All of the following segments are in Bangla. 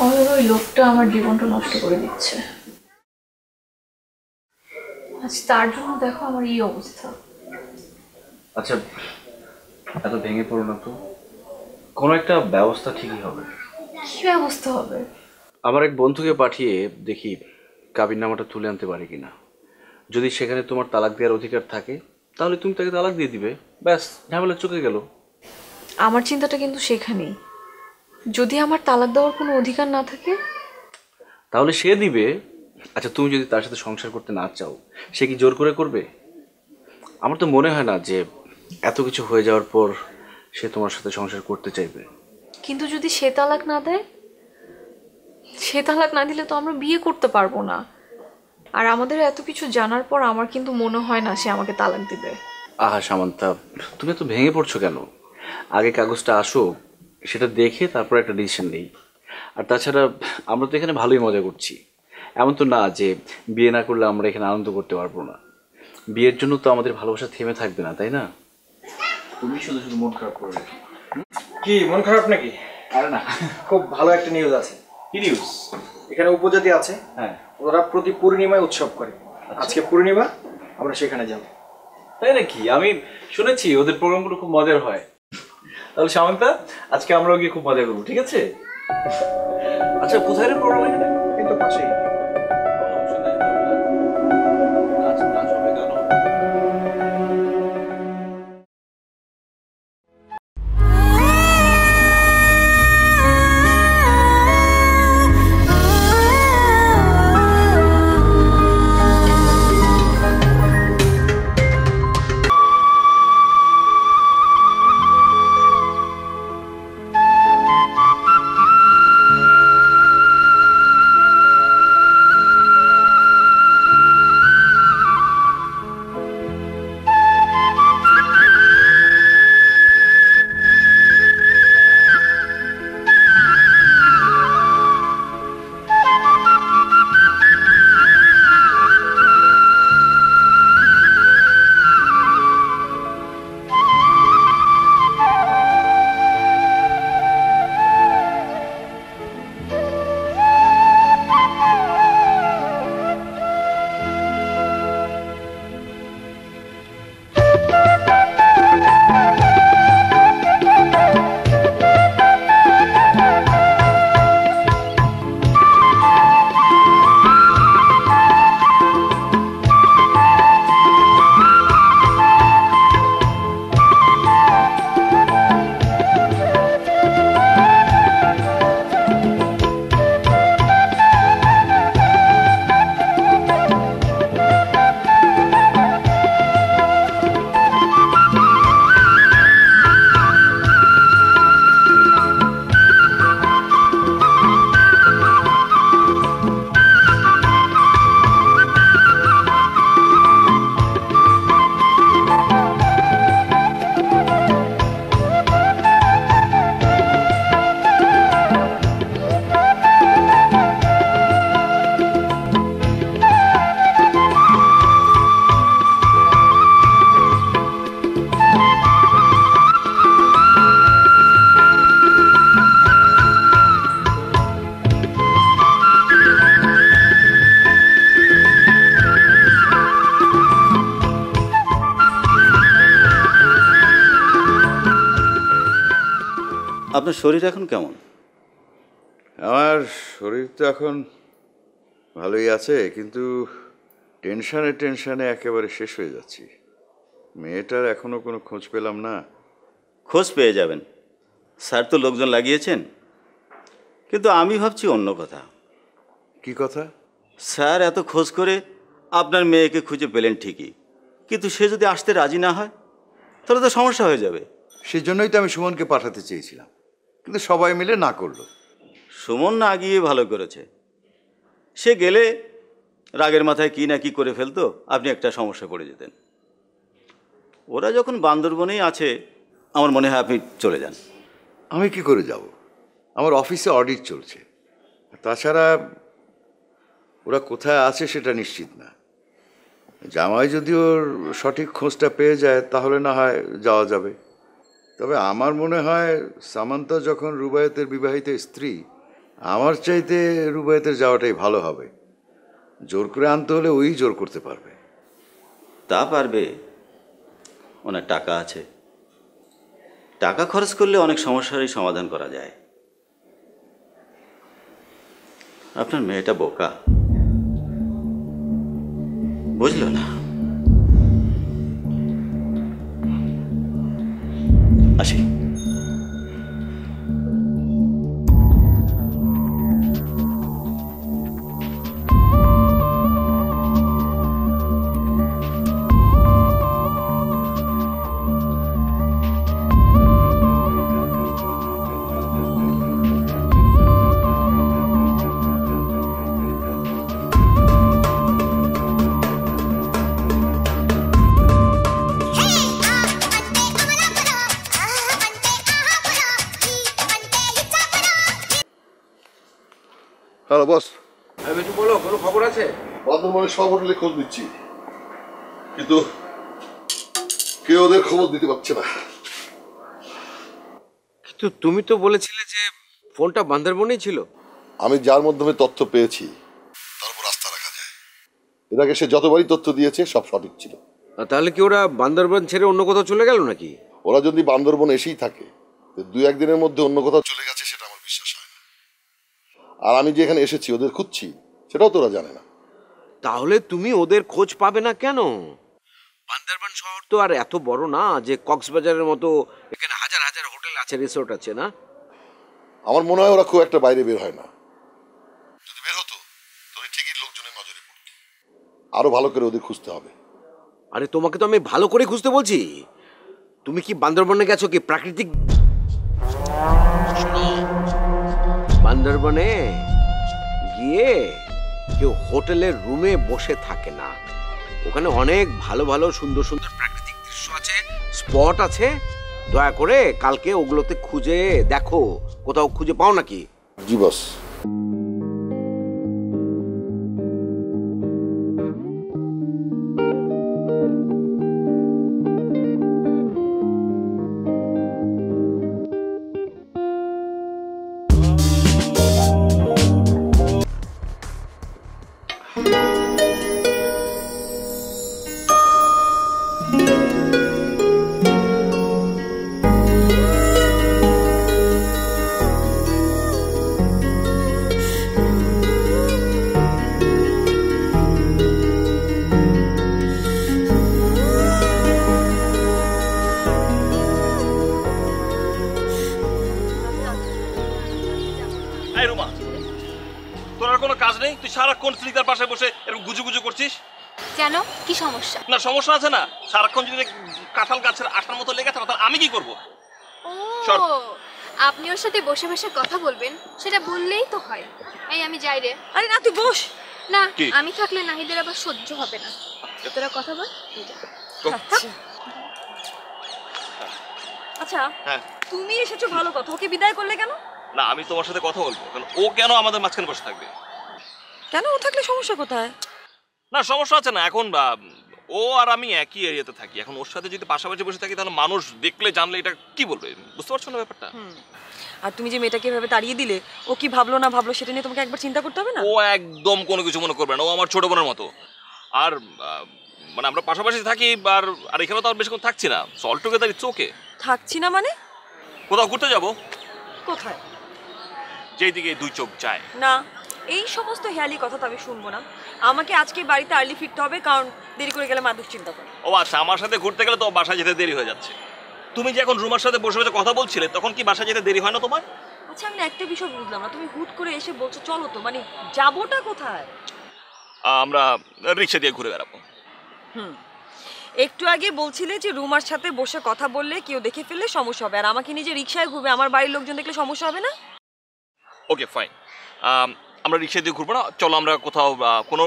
ওই লোকটা আমার জীবনটা নষ্ট করে দিচ্ছে। আজ তার জন্য দেখো আমার এই অবস্থা। আচ্ছা এত ভেঙে পড়ো না তো, কোনো একটা ব্যবস্থা ঠিকই হবে। কি ব্যবস্থা হবে? আমার এক বন্ধুকে পাঠিয়ে দেখি কাবিননামাটা তুলে আনতে পারি কিনা। যদি সেখানে তোমার তালাক দেওয়ার অধিকার থাকে তাহলে তুমি তাকে তালাক দিয়ে দিবে, ব্যাস ঝামেলা চুকে গেল। আমার চিন্তাটা কিন্তু সেখানেই, যদি আমার তালাক দেওয়ার কোনো অধিকার না থাকে তাহলে সে দিবে। আচ্ছা তুমি যদি তার সাথে সংসার করতে না চাও, সে কি জোর করে করবে? আমার তো মনে হয় না যে এত কিছু হয়ে যাওয়ার পর সে তোমার সাথে সংসার করতে চাইবে। কিন্তু যদি সে তালাক না দেয়, সে তালাক না দিলে তো আমরা বিয়ে করতে পারবো না। আর আমাদের এত কিছু জানার পর আমার কিন্তু মনে হয় না সে আমাকে তালাক দিবে। আহা সামান্তা, তুমি এত ভেঙে পড়ছো কেন? আগে কাগজটা আসুক, সেটা দেখে তারপর একটা ডিসিশন নেই। আর তাছাড়া আমরা তো এখানে ভালোই মজা করছি, এমন তো না যে বিয়ে না করলে আমরা এখানে আনন্দ করতে পারবো না। বিয়ের জন্য তো আমাদের ভালোবাসা থেমে থাকবে না, তাই না? তুমি শুধু শুধু মন খারাপ করবে। কি মন খারাপ নাকি? আরে না, খুব ভালো একটা নিউজ আছে। কি নিউজ? এখানে উপজাতি আছে, হ্যাঁ, ওরা প্রতি পূর্ণিমায় উৎসব করে। আজকে পূর্ণিমা, আমরা সেখানে যাব। তাই নাকি? আমি শুনেছি ওদের প্রোগ্রামগুলো খুব মজার হয়। তাহলে সামান্তা, আজকে আমরাও গিয়ে খুব মজা করবো, ঠিক আছে? আচ্ছা কোথায় রে প্রোগ্রাম? এখানে কিন্তু পাশেই। আপনার শরীর এখন কেমন? আমার শরীর তো এখন ভালোই আছে, কিন্তু টেনশনে একেবারে শেষ হয়ে যাচ্ছি। মেয়েটার এখনো কোনো খোঁজ পেলাম না। খোঁজ পেয়ে যাবেন, স্যার তো লোকজন লাগিয়েছেন। কিন্তু আমি ভাবছি অন্য কথা। কি কথা? স্যার এত খোঁজ করে আপনার মেয়েকে খুঁজে পেলেন ঠিকই, কিন্তু সে যদি আসতে রাজি না হয় তাহলে তো সমস্যা হয়ে যাবে। সেজন্যই তো আমি সুমনকে পাঠাতে চেয়েছিলাম, কিন্তু সবাই মিলে না করলো। সুমন না গিয়ে ভালো করেছে। সে গেলে রাগের মাথায় কি না কি করে ফেলতো, আপনি একটা সমস্যা পড়ে যেতেন। ওরা যখন বান্দরবনেই আছে, আমার মনে হয় আপনি চলে যান। আমি কি করে যাব? আমার অফিসে অডিট চলছে। তাছাড়া ওরা কোথায় আছে সেটা নিশ্চিত না। জামাই যদি ওর সঠিক খোঁজটা পেয়ে যায় তাহলে না হয় যাওয়া যাবে। তবে আমার মনে হয় সামান্তা যখন রুবায়েতের বিবাহিত স্ত্রী, আমার চাইতে রুবাইতের যাওয়াটাই ভালো হবে। জোর করে আনতে হলে ওই জোর করতে পারবে। তা পারবে, অনেক টাকা আছে, টাকা খরচ করলে অনেক সমস্যারই সমাধান করা যায়। আপনার মেয়েটা বোকা, বুঝলো না। আসি। Hello boss. একটু বলো, কোনো খবর আছে? বর্ধমানের সব হোটেলে খোঁজ নিচ্ছি, কিন্তু কেউ ওদের খবর দিতে পারছে না। কিন্তু তুমি তো বলেছিলে যে ফোনটা বান্দরবনেই ছিল। আমি যার মাধ্যমে তথ্য পেয়েছি তারপর আস্থা রাখা যায়। এর আগে সে যতবারই তথ্য দিয়েছে সব সঠিক ছিল। তাহলে কি ওরা বান্দরবন ছেড়ে অন্য কোথাও চলে গেল নাকি? ওরা যদি বান্দরবন এসেই থাকে, দুই একদিনের মধ্যে অন্য কোথাও চলে গেছে সেটা আমার বিশ্বাস হয় না। আর আমি যে এখানে এসেছি ওদের খুঁজছি সেটাও তো ওরা জানে না। তাহলে তুমি ওদের খোঁজ পাবে না কেন? বান্দরবান শহর তো আর এত বড় না যে কক্সবাজারের মতো এখানে হাজার হাজার হোটেল আছে, রিসোর্ট আছে না? আমার মনে হয় ওরা খুব একটা বাইরে বের হয় না। যদি বের হতো তাহলে ঠিকই লোকজনের নজরে পড়তো। আরো ভালো করে ওদের খুঁজতে হবে। আরে তোমাকে তো আমি ভালো করে খুঁজতে বলছি। তুমি কি বান্দরবনে গেছো কি প্রাকৃতিক? শোনো, বান্দরবনে গিয়ে কেউ হোটেলের রুমে বসে থাকে না। ওখানে অনেক ভালো ভালো সুন্দর সুন্দর প্রাকৃতিক দৃশ্য আছে, স্পট আছে। দয়া করে কালকে ওগুলোতে খুঁজে দেখো, কোথাও খুঁজে পাও নাকি? জি বস। এই রুমা, তোর আর কোনো কাজ নেই? তুই সারাক্ষণ স্ত্রীর পাশে বসে এরকম গুজু গুজু করছিস কেন, কি সমস্যা? না? সমস্যা আছে না? সারাক্ষণ যদি কাঁঠাল গাছের আঠার মতো লেগে থাকে তাহলে আমি কি করবো? ও, সর। আপনি ওর সাথে বসে বসে কথা বলবেন, সেটা বললেই তো হয়। এই আমি যাই রে। আরে না, তুই বস না, কি? আমি থাকলে নাহিদের আবার সহ্য হবে না। তোরা কথা বল, তুই যা। আচ্ছা হ্যাঁ। তুমি এসেছো ভালো কথা, ওকে বিদায় করলে কেন? না, আমি তোমার সাথে কথা বলবো, কারণ ও কেন আমাদের মাঝখানে বসে থাকবে? কেন, ও থাকলে সমস্যা কোথায়? না, সমস্যা আছে না। এখন ও আর আমি একই এরিয়াতে থাকি। এখন ওর সাথে যদি পাশাপাশি বসে থাকি তাহলে মানুষ দেখলে জানলে এটা কি বলবে? বুঝতে পারছো না ব্যাপারটা? আর তুমি যে মেয়েটাকে এভাবে তাড়িয়ে দিলে, ও কি ভাবলো না ভাবলো সেটা নিয়ে তোমাকে একবার চিন্তা করতে হবে না? ও একদম কোনো কিছু মনে করবে না। ও আমার ছোট বোনের মতো। আর মানে আমরা পাশাপাশি থাকি, আর এখানে তো আর বেশিক্ষণ থাকছি না। All together it's okay. থাকছি না মানে? কোথাও ঘুরতে যাবো, কোথায়? যেই দিকে দুই চোখ যায়। না, এই সমস্ত হেয়ালি কথা তো আমি শুনবো না। আমাকে আজকে বাড়িতে আর্লি ফিরতে হবে, কারণ দেরি করে গেলে মা দুশ্চিন্তা করে। ও আচ্ছা, আমার সাথে ঘুরতে গেলে তো বাসায় যেতে দেরি হয়ে যাচ্ছে। তুমি যে এখন রুমার সাথে বসে বসে কথা বলছিলে, তখন কি বাসায় যেতে দেরি হয় না তোমার? আচ্ছা, আমি না একটা বিষয় বুঝলাম না, তুমি হুট করে এসে বলছো চলো, তো মানে যাবোটা কোথায়? আমরা রিক্সা দিয়ে ঘুরে বেড়াবো। একটু আগে বলছিলে যে রুমার সাথে বসে কথা বললে কেউ দেখে ফেললে সমস্যা হবে, আর আমাকে নিজে রিক্সায় ঘুরবে, আমার বাড়ির লোকজন দেখলে সমস্যা হবে না? ওকে ফাইন, আমরা রিক্সা দিয়ে ঘুরবো না। চলো আমরা কোথাও কোনো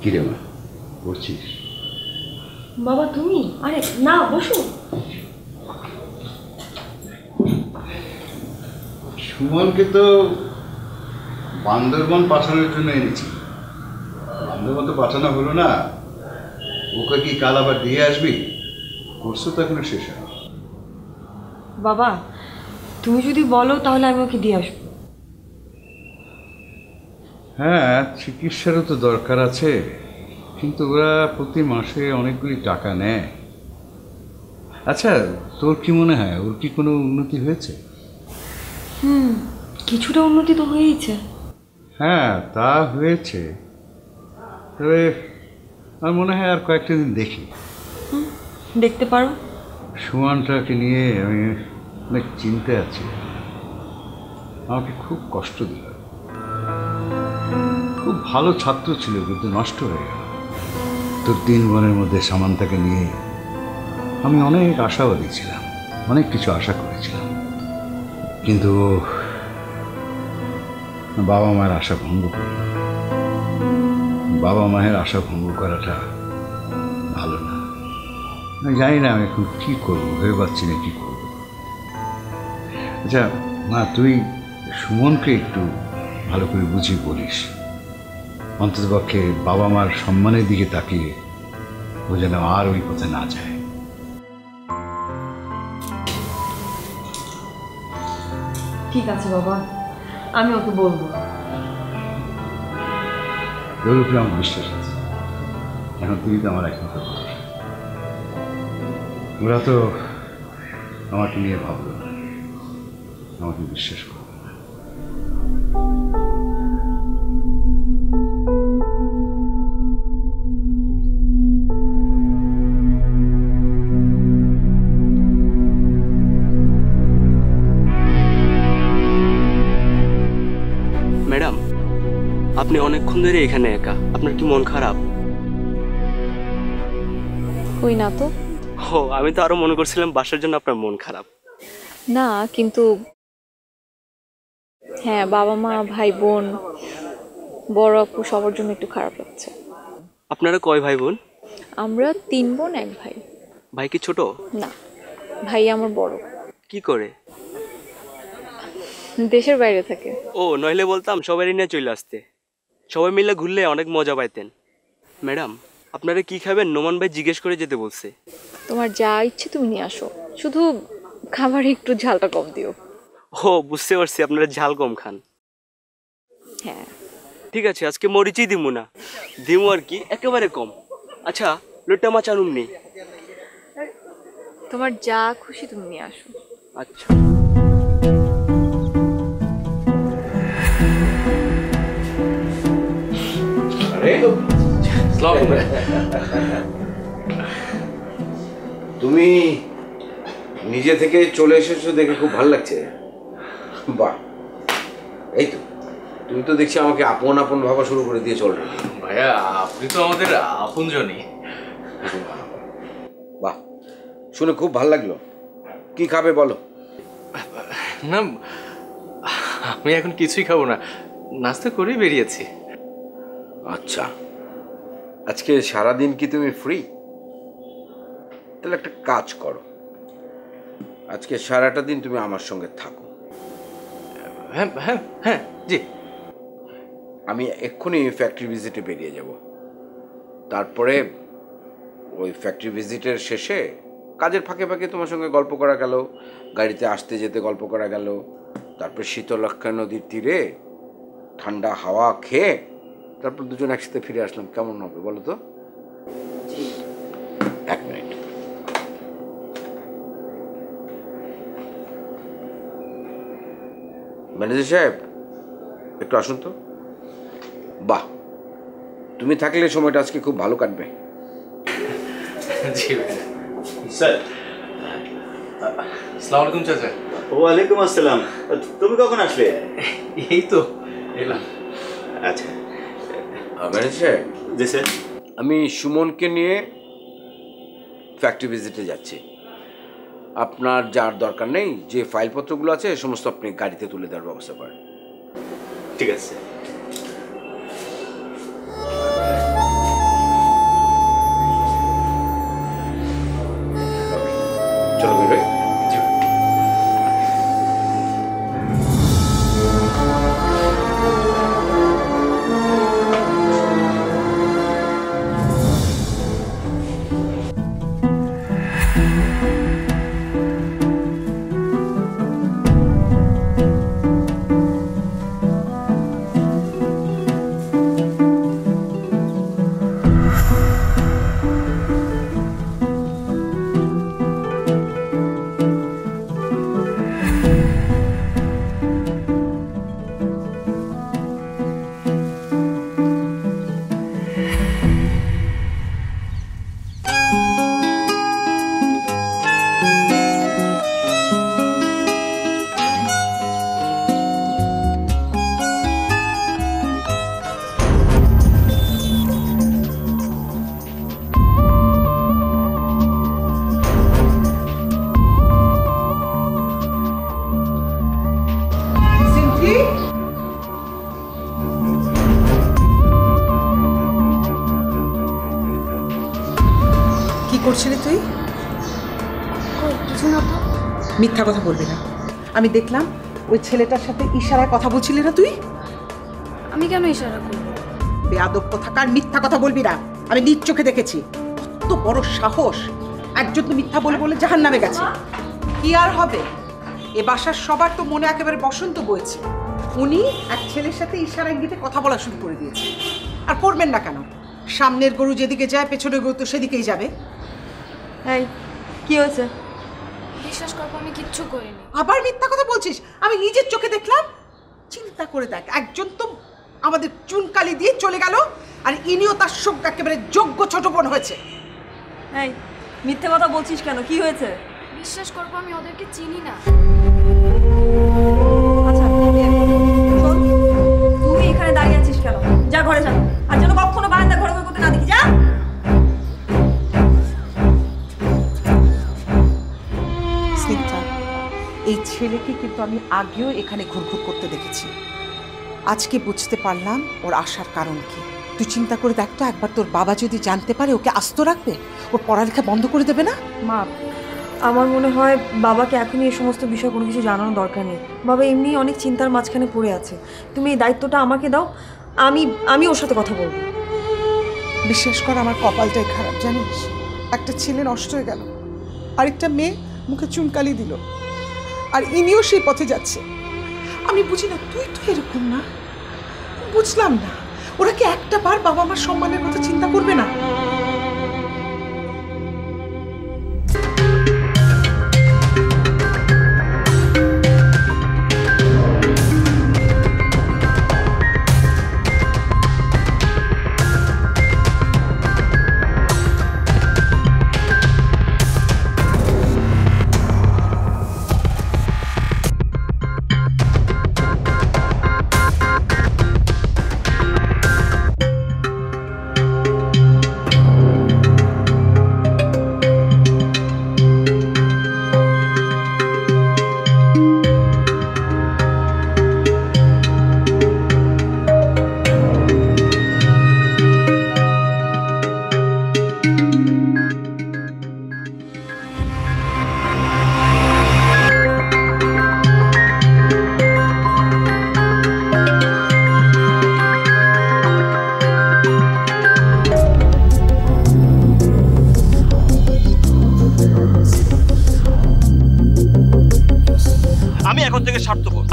কিরে মা, পড়ছিস? বাবা তুমি? আরে না, বসো। সুমনকে তো বান্দরবন পাঠানোর জন্য এনেছি। বান্দরবন তো পাঠানো হলো না, ওকে কি কাল আবার দিয়ে আসবি? কোর্সও তো এখনো শেষ হয়। বাবা তুমি যদি বলো তাহলে আমি ওকে দিয়ে আসবো। হ্যাঁ, চিকিৎসারও তো দরকার আছে, কিন্তু ওরা প্রতি মাসে অনেকগুলি টাকা নেয়। আচ্ছা, তোর কি মনে হয় ওর কি কোনো উন্নতি হয়েছে? কিছুটা উন্নতি তো হয়েইছে। হ্যাঁ, তা হয়েছে, তবে আমার মনে হয় আর কয়েকটা দিন দেখি। দেখতে পারো। সুমনটাকে নিয়ে আমি অনেক চিন্তায় আছি। আমাকে খুব কষ্ট দিল। খুব ভালো ছাত্র ছিল, কিন্তু নষ্ট হয়ে গেল। তোর 3 বোনের মধ্যে সামান্তাকে নিয়ে আমি অনেক আশাবাদী ছিলাম, অনেক কিছু আশা করেছিলাম, কিন্তু বাবা মায়ের আশা ভঙ্গ করল। বাবা মায়ের আশা ভঙ্গ করাটা ভালো না। আমি জানি না আমি এখন কী করবো, ভেবে পাচ্ছি না কী করবো। আচ্ছা মা, তুই সুমনকে একটু ভালো করে বুঝিয়ে বলিস, অন্ততপক্ষে বাবা মার সম্মানের দিকে তাকিয়ে ও যেন আর ওই পথে না যায়। ঠিক আছে বাবা, আমি ওকে বলবো। তোর উপরে আমার বিশ্বাস আছে, এখন তুই তো আমার একমাত্র ভরসা। ওরা তো আমাকে নিয়ে ভাবলো না, আমাকে বিশ্বাস করবে না। ম্যাডাম, আপনি অনেকক্ষণ ধরে এখানে একা, আপনার কি মন খারাপ? কই না তো। ও, আমি তো আরো মনে করছিলাম বাসার জন্য আপনার মন খারাপ। না, কিন্তু হ্যাঁ, বাবা মা, ভাই বোন, বড় আপু সবার জন্য একটু খারাপ লাগছে। আপনারা কয় ভাই বোন? আমরা 3 বোন 1 ভাই। ভাই কি ছোট? না, ভাই আমার বড়। কি করে? দেশের বাইরে থাকে। ও, নইলে বলতাম সবাই নিয়ে চলে আসতে, সবাই মিলে ঘুরলে অনেক মজা পাইতেন। ম্যাডাম, আপনারা কি খাবেন? নোমান ভাই জিজ্ঞেস করে যেতে বলছে। তোমার যা ইচ্ছে তুমি নিয়ে আসো, শুধু খাবারে একটু ঝালটা কম দিও। ও, বুঝতে পারছি, আপনারা ঝাল কম খান। হ্যাঁ ঠিক আছে, আজকে মরিচই দিমু না, দিমু আর কি একেবারে কম। আচ্ছা, লোটা মাছ আনুন নি। তোমার যা খুশি তুমি নিয়ে আসো। আচ্ছা। তুমি নিজে থেকে চলে এসেছো দেখে খুব ভালো লাগছে। বাহ, এই তো তুমি তো দেখছি আমাকে আপন আপন ভাবা শুরু করে দিয়ে চল। ভাইয়া, আপনি তো আমাদের আপনজনই। বাহ, শুনে খুব ভালো লাগলো। কি খাবে বলো? না, আমি এখন কিছুই খাবো না, নাস্তা করেই বেরিয়েছি। আচ্ছা, আজকে সারাদিন কি তুমি ফ্রি? তাহলে একটা কাজ করো, আজকে সারাটা দিন তুমি আমার সঙ্গে থাকো। হ্যাঁ হ্যাঁ হ্যাঁ, জি। আমি এক্ষুনি ফ্যাক্টরি ভিজিটে বেরিয়ে যাব। তারপরে ওই ফ্যাক্টরি ভিজিটের শেষে কাজের ফাঁকে ফাঁকে তোমার সঙ্গে গল্প করা গেল, গাড়িতে আসতে যেতে গল্প করা গেল, তারপর শীতলক্ষা নদীর তীরে ঠান্ডা হাওয়া খেয়ে তারপর দুজন একসাথে ফিরে আসলাম। কেমন হবে বলো তো? 1 মিনিট। ম্যানেজার সাহেব, একটু আসুন তো। বাহ, তুমি থাকলে সময়টা আজকে খুব ভালো কাটবে। জি ভাই। স্যার, আসসালামু আলাইকুম চাচা। ওয়ালাইকুম আসসালাম। তুমি কখন আসলে? এই তো এলাম। আচ্ছা। ম্যানেজার সাহেব। জি স্যার। আমি সুমনকে নিয়ে ফ্যাক্টরি ভিজিটে যাচ্ছি। আপনার যার দরকার নেই, যে ফাইলপত্রগুলো আছে সমস্ত আপনি গাড়িতে তুলে দেওয়ার ব্যবস্থা করেন। ঠিক আছে। করছিলি তুই? কিছু না তো। মিথ্যা কথা বলবি না। আমি দেখলাম ওই ছেলেটার সাথে ইশারায় কথা বলছিলি না তুই? আমি কেন ইশারা করব? বেয়াদব কোথাকার, মিথ্যা কথা বলবি না। আমি নিজ চোখে দেখেছি। কত বড় সাহস! একজন তো মিথ্যা বলে বলে জাহান্নামে গেছে। কি আর হবে? এ বাসার সবার তো মনে একেবারে বসন্ত বইছে। উনি এক ছেলের সাথে ইশারা ইঙ্গিতে কথা বলা শুরু করে দিয়েছে। আর করবেন না কেন? সামনের গরু যেদিকে যায় পেছনের গরু তো সেদিকেই যাবে। এই কি হয়েছে? বিশ্বাস করবো আমি কিচ্ছু করিনি। আবার মিথ্যা কথা বলছিস? আমি নিজের চোখে দেখলাম। চিন্তা করে দেখ, একজন তো আমাদের চুনকালি দিয়ে চলে গেল, আর ইনিও তার সঙ্গে একেবারে যোগ্য ছোট বোন হয়েছে। এই মিথ্যে কথা বলছিস কেন? কি হয়েছে? বিশ্বাস করবো আমি ওদেরকে চিনি না। আচ্ছা শোন, তুই এখানে দাঁড়িয়ে আছিস কেন? যা ঘরে যা, আর যেন কখনো বারান্দা ঘরে ঘরে করতে না দেখি। যা। স্নিগ্ধা, এই ছেলেকে কিন্তু আমি আগেও এখানে ঘুরঘুর করতে দেখেছি। আজকে বুঝতে পারলাম ওর আসার কারণ কি। তুই চিন্তা করে দেখ তো, একবার তোর বাবা যদি জানতে পারে ওকে আস্ত রাখবে? ওর পড়ালেখা বন্ধ করে দেবে না? মা, আমার মনে হয় বাবাকে এখনই এই সমস্ত বিষয় কোনো কিছু জানানোর দরকার নেই। বাবা এমনি অনেক চিন্তার মাঝখানে পড়ে আছে। তুমি এই দায়িত্বটা আমাকে দাও, আমি ওর সাথে কথা বলবো। বিশ্বাস কর, আমার কপালটাই খারাপ জানিস। একটা ছেলে নষ্ট হয়ে গেল, আরেকটা মেয়ে মুখে চুনকালি দিল, আর ইনিও সেই পথে যাচ্ছে। আমি বুঝি না, তুই তো এরকম না। বুঝলাম না, ওরা কি একটা বার বাবা মার সম্মানের কথা চিন্তা করবে না?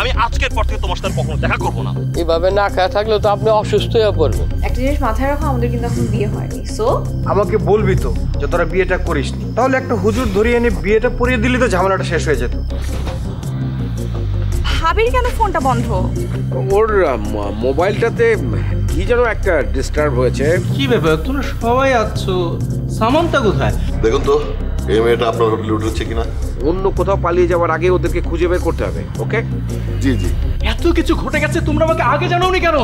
আমি আজকের পর থেকে তোমার সাথে কখনো দেখা করবো না। এভাবে না খেয়ে থাকলেও তো আপনি অসুস্থ হয়ে পড়বেন। একটা জিনিস মাথায় রাখো, আমাদের কিন্তু এখন বিয়ে হয়নি। সো আমাকে বলবি তো যে তোরা বিয়েটা করিসনি, তাহলে একটা হুজুর ধরিয়ে এনে বিয়েটা পড়িয়ে দিলি তো ঝামেলাটা শেষ হয়ে যেত। ভাবির কেন ফোনটা বন্ধ? ওর মোবাইলটাতে কি যেন একটা ডিস্টার্ব হয়েছে। কি ব্যাপার, তোরা সবাই আছো, সামান্তা কোথায়? দেখুন তো এই মেয়েটা আপনার হোটেলে উঠেছে কিনা। অন্য কোথাও পালিয়ে যাওয়ার আগে ওদেরকে খুঁজে বের করতে হবে। ওকে? জি জি। এত কিছু ঘটে গেছে, তোমরা আমাকে আগে জানাওনি কেন?